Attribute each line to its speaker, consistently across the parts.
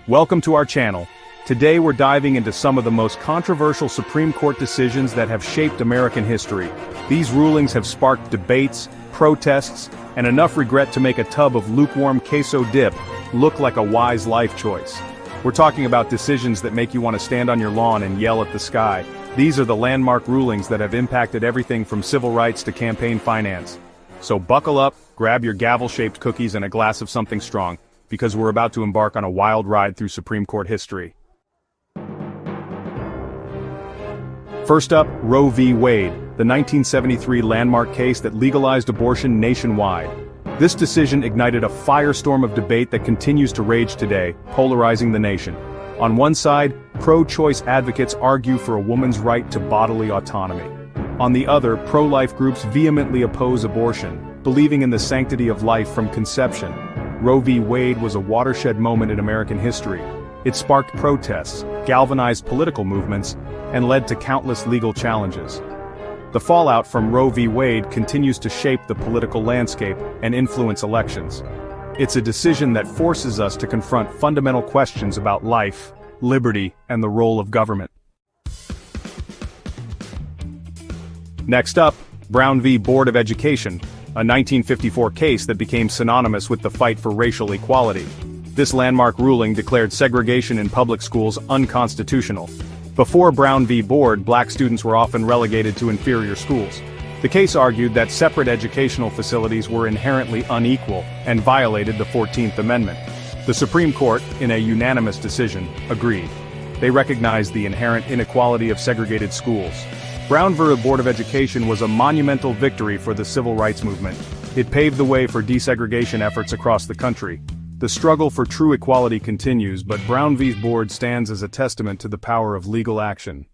Speaker 1: Welcome to our channel. Today we're diving into some of the most controversial Supreme Court decisions that have shaped American history. These rulings have sparked debates, protests, and enough regret to make a tub of lukewarm queso dip look like a wise life choice. We're talking about decisions that make you want to stand on your lawn and yell at the sky. These are the landmark rulings that have impacted everything from civil rights to campaign finance. So buckle up, grab your gavel-shaped cookies and a glass of something strong, because we're about to embark on a wild ride through Supreme Court history. First up, Roe v. Wade, the 1973 landmark case that legalized abortion nationwide. This decision ignited a firestorm of debate that continues to rage today, polarizing the nation. On one side, pro-choice advocates argue for a woman's right to bodily autonomy. On the other, pro-life groups vehemently oppose abortion, believing in the sanctity of life from conception. Roe v. Wade was a watershed moment in American history. It sparked protests, galvanized political movements, and led to countless legal challenges. The fallout from Roe v. Wade continues to shape the political landscape and influence elections. It's a decision that forces us to confront fundamental questions about life, liberty, and the role of government. Next up, Brown v. Board of Education, a 1954 case that became synonymous with the fight for racial equality. This landmark ruling declared segregation in public schools unconstitutional. Before Brown v. Board, black students were often relegated to inferior schools. The case argued that separate educational facilities were inherently unequal and violated the 14th Amendment. The Supreme Court, in a unanimous decision, agreed. They recognized the inherent inequality of segregated schools. Brown v. Board of Education was a monumental victory for the civil rights movement. It paved the way for desegregation efforts across the country. The struggle for true equality continues, but Brown v. Board stands as a testament to the power of legal action.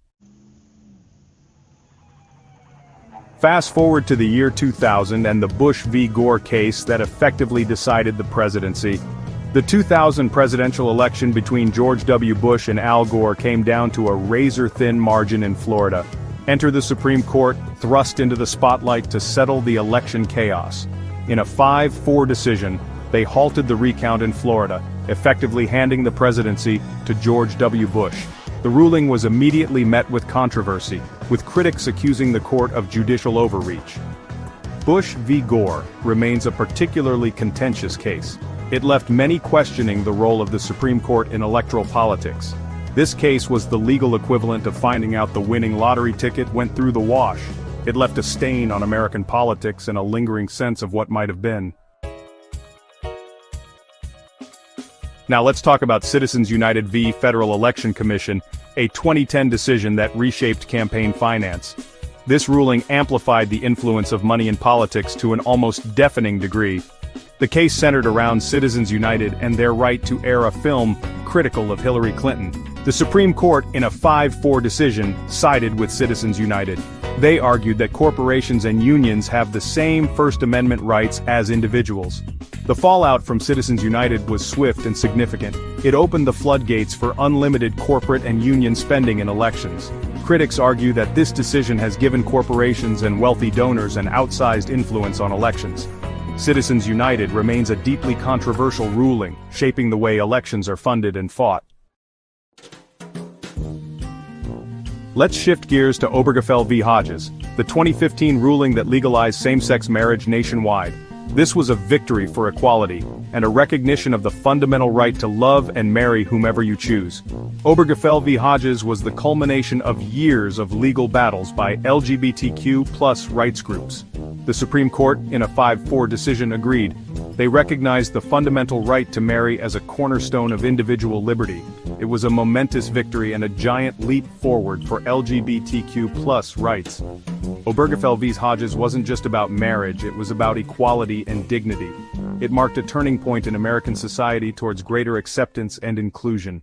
Speaker 1: Fast forward to the year 2000 and the Bush v. Gore case that effectively decided the presidency. The 2000 presidential election between George W. Bush and Al Gore came down to a razor-thin margin in Florida. Enter the Supreme Court, thrust into the spotlight to settle the election chaos. In a 5-4 decision, they halted the recount in Florida, effectively handing the presidency to George W. Bush. The ruling was immediately met with controversy, with critics accusing the court of judicial overreach. Bush v. Gore remains a particularly contentious case. It left many questioning the role of the Supreme Court in electoral politics. This case was the legal equivalent of finding out the winning lottery ticket went through the wash. It left a stain on American politics and a lingering sense of what might have been. Now let's talk about Citizens United v. Federal Election Commission, a 2010 decision that reshaped campaign finance. This ruling amplified the influence of money in politics to an almost deafening degree. The case centered around Citizens United and their right to air a film critical of Hillary Clinton. The Supreme Court, in a 5-4 decision, sided with Citizens United. They argued that corporations and unions have the same First Amendment rights as individuals. The fallout from Citizens United was swift and significant. It opened the floodgates for unlimited corporate and union spending in elections. Critics argue that this decision has given corporations and wealthy donors an outsized influence on elections. Citizens United remains a deeply controversial ruling, shaping the way elections are funded and fought. Let's shift gears to Obergefell v. Hodges, the 2015 ruling that legalized same-sex marriage nationwide. This was a victory for equality, and a recognition of the fundamental right to love and marry whomever you choose. Obergefell v. Hodges was the culmination of years of legal battles by LGBTQ+ rights groups. The Supreme Court, in a 5-4 decision, agreed. They recognized the fundamental right to marry as a cornerstone of individual liberty. It was a momentous victory and a giant leap forward for LGBTQ+ rights. Obergefell v. Hodges wasn't just about marriage, it was about equality and dignity. It marked a turning point in American society towards greater acceptance and inclusion.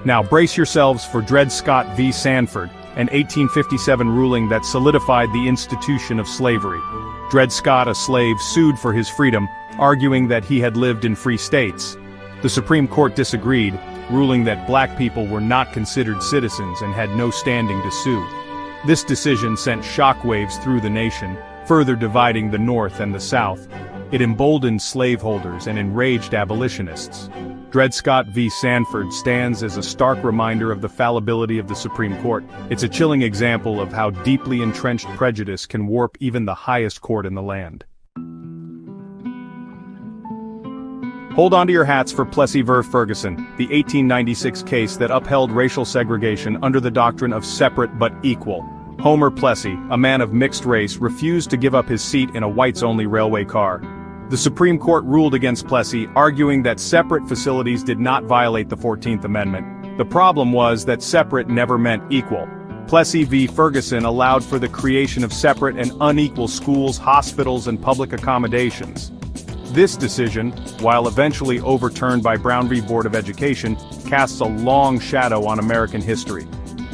Speaker 1: Now brace yourselves for Dred Scott v. Sandford, an 1857 ruling that solidified the institution of slavery. Dred Scott, a slave, sued for his freedom, arguing that he had lived in free states. The Supreme Court disagreed, ruling that black people were not considered citizens and had no standing to sue. This decision sent shockwaves through the nation, further dividing the North and the South. It emboldened slaveholders and enraged abolitionists. Dred Scott v. Sanford stands as a stark reminder of the fallibility of the Supreme Court. It's a chilling example of how deeply entrenched prejudice can warp even the highest court in the land. Hold on to your hats for Plessy v. Ferguson, the 1896 case that upheld racial segregation under the doctrine of separate but equal. Homer Plessy, a man of mixed race, refused to give up his seat in a whites-only railway car. The Supreme Court ruled against Plessy, arguing that separate facilities did not violate the 14th Amendment. The problem was that separate never meant equal. Plessy v. Ferguson allowed for the creation of separate and unequal schools, hospitals, and public accommodations. This decision, while eventually overturned by Brown v. Board of Education, casts a long shadow on American history.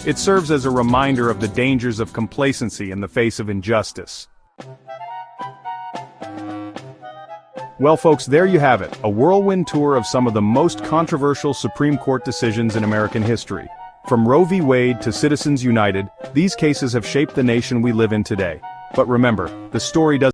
Speaker 1: It serves as a reminder of the dangers of complacency in the face of injustice. Well folks, there you have it, a whirlwind tour of some of the most controversial Supreme Court decisions in American history. From Roe v. Wade to Citizens United, these cases have shaped the nation we live in today. But remember, the story doesn't